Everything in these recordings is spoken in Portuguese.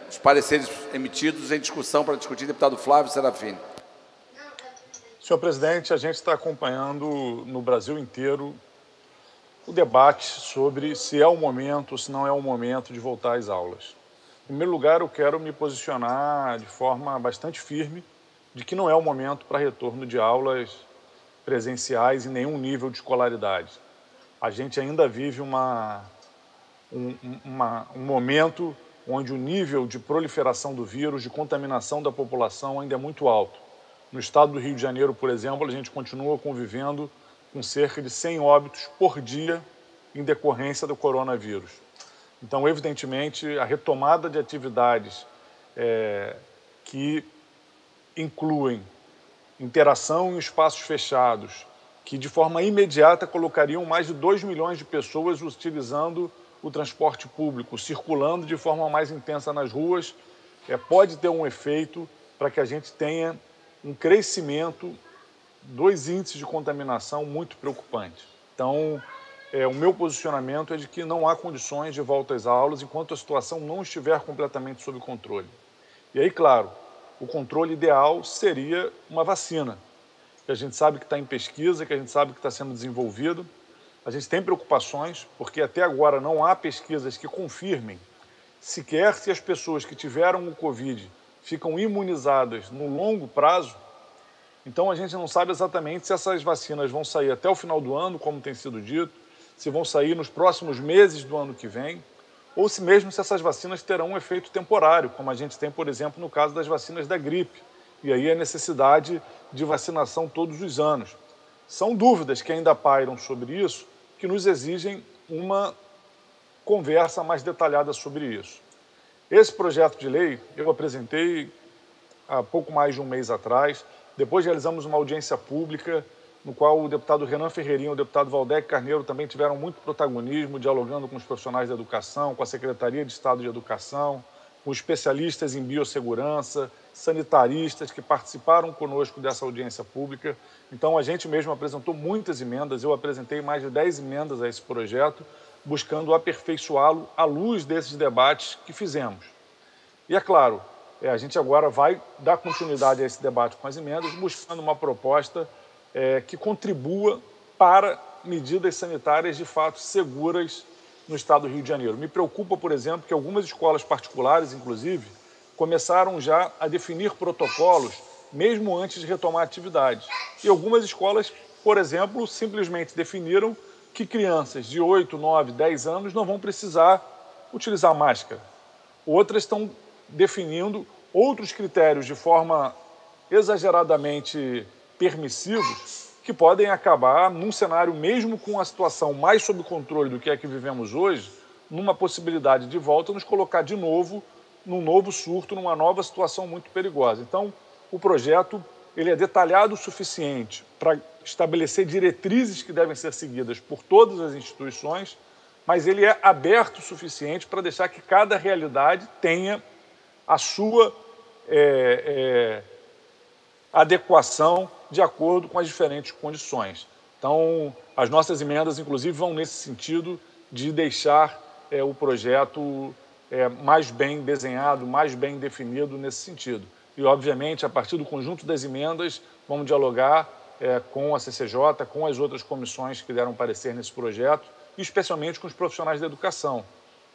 Os pareceres emitidos em discussão para discutir, deputado Flávio Serafini. Senhor presidente, a gente está acompanhando no Brasil inteiro o debate sobre se é o momento ou se não é o momento de voltar às aulas. Em primeiro lugar, eu quero me posicionar de forma bastante firme de que não é o momento para retorno de aulas presenciais em nenhum nível de escolaridade. A gente ainda vive um momento onde o nível de proliferação do vírus, de contaminação da população ainda é muito alto. No estado do Rio de Janeiro, por exemplo, a gente continua convivendo com cerca de 100 óbitos por dia em decorrência do coronavírus. Então, evidentemente, a retomada de atividades que incluem interação em espaços fechados, que de forma imediata colocariam mais de 2 milhões de pessoas utilizando o transporte público, circulando de forma mais intensa nas ruas, pode ter um efeito para que a gente tenha um crescimento dos índices de contaminação muito preocupante. Então, o meu posicionamento é de que não há condições de volta às aulas enquanto a situação não estiver completamente sob controle. E aí, claro, o controle ideal seria uma vacina, que a gente sabe que está em pesquisa, que a gente sabe que está sendo desenvolvido. A gente tem preocupações, porque até agora não há pesquisas que confirmem sequer se as pessoas que tiveram o Covid ficam imunizadas no longo prazo. Então a gente não sabe exatamente se essas vacinas vão sair até o final do ano, como tem sido dito, se vão sair nos próximos meses do ano que vem, ou se mesmo se essas vacinas terão um efeito temporário, como a gente tem, por exemplo, no caso das vacinas da gripe. E aí a necessidade de vacinação todos os anos. São dúvidas que ainda pairam sobre isso, que nos exigem uma conversa mais detalhada sobre isso. Esse projeto de lei eu apresentei há pouco mais de um mês atrás. Depois realizamos uma audiência pública, no qual o deputado Renan Ferreirinha e o deputado Valdec Carneiro também tiveram muito protagonismo, dialogando com os profissionais da educação, com a Secretaria de Estado de Educação, com especialistas em biossegurança, sanitaristas que participaram conosco dessa audiência pública. Então, a gente mesmo apresentou muitas emendas, eu apresentei mais de 10 emendas a esse projeto, buscando aperfeiçoá-lo à luz desses debates que fizemos. E é claro, a gente agora vai dar continuidade a esse debate com as emendas, buscando uma proposta que contribua para medidas sanitárias de fato seguras no estado do Rio de Janeiro. Me preocupa, por exemplo, que algumas escolas particulares, inclusive, começaram já a definir protocolos mesmo antes de retomar a atividade. E algumas escolas, por exemplo, simplesmente definiram que crianças de 8, 9, 10 anos não vão precisar utilizar máscara. Outras estão definindo outros critérios de forma exageradamente permissivos que podem acabar, num cenário mesmo com a situação mais sob controle do que é que vivemos hoje, numa possibilidade de volta, nos colocar de novo num novo surto, numa nova situação muito perigosa. Então, o projeto ele é detalhado o suficiente para estabelecer diretrizes que devem ser seguidas por todas as instituições, mas ele é aberto o suficiente para deixar que cada realidade tenha a sua adequação de acordo com as diferentes condições. Então, as nossas emendas, inclusive, vão nesse sentido de deixar o projeto mais bem desenhado, mais bem definido nesse sentido. E, obviamente, a partir do conjunto das emendas, vamos dialogar com a CCJ, com as outras comissões que deram parecer nesse projeto, e especialmente com os profissionais da educação,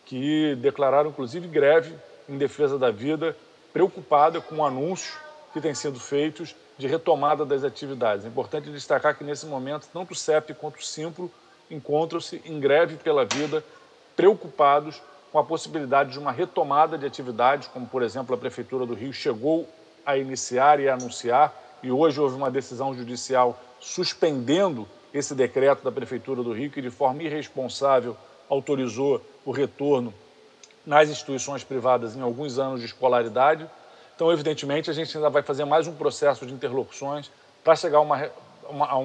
que declararam, inclusive, greve em defesa da vida, preocupada com anúncios que têm sido feitos de retomada das atividades. É importante destacar que, nesse momento, tanto o CEP quanto o Simpro encontram-se em greve pela vida, preocupados com a possibilidade de uma retomada de atividades, como, por exemplo, a Prefeitura do Rio chegou a iniciar e a anunciar, e hoje houve uma decisão judicial suspendendo esse decreto da Prefeitura do Rio, que de forma irresponsável autorizou o retorno nas instituições privadas em alguns anos de escolaridade. Então, evidentemente, a gente ainda vai fazer mais um processo de interlocuções para chegar a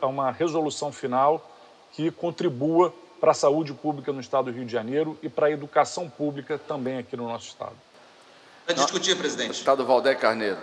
uma resolução final que contribua para a saúde pública no estado do Rio de Janeiro e para a educação pública também aqui no nosso estado. Para discutir, presidente. Deputado Valdec Carneiro.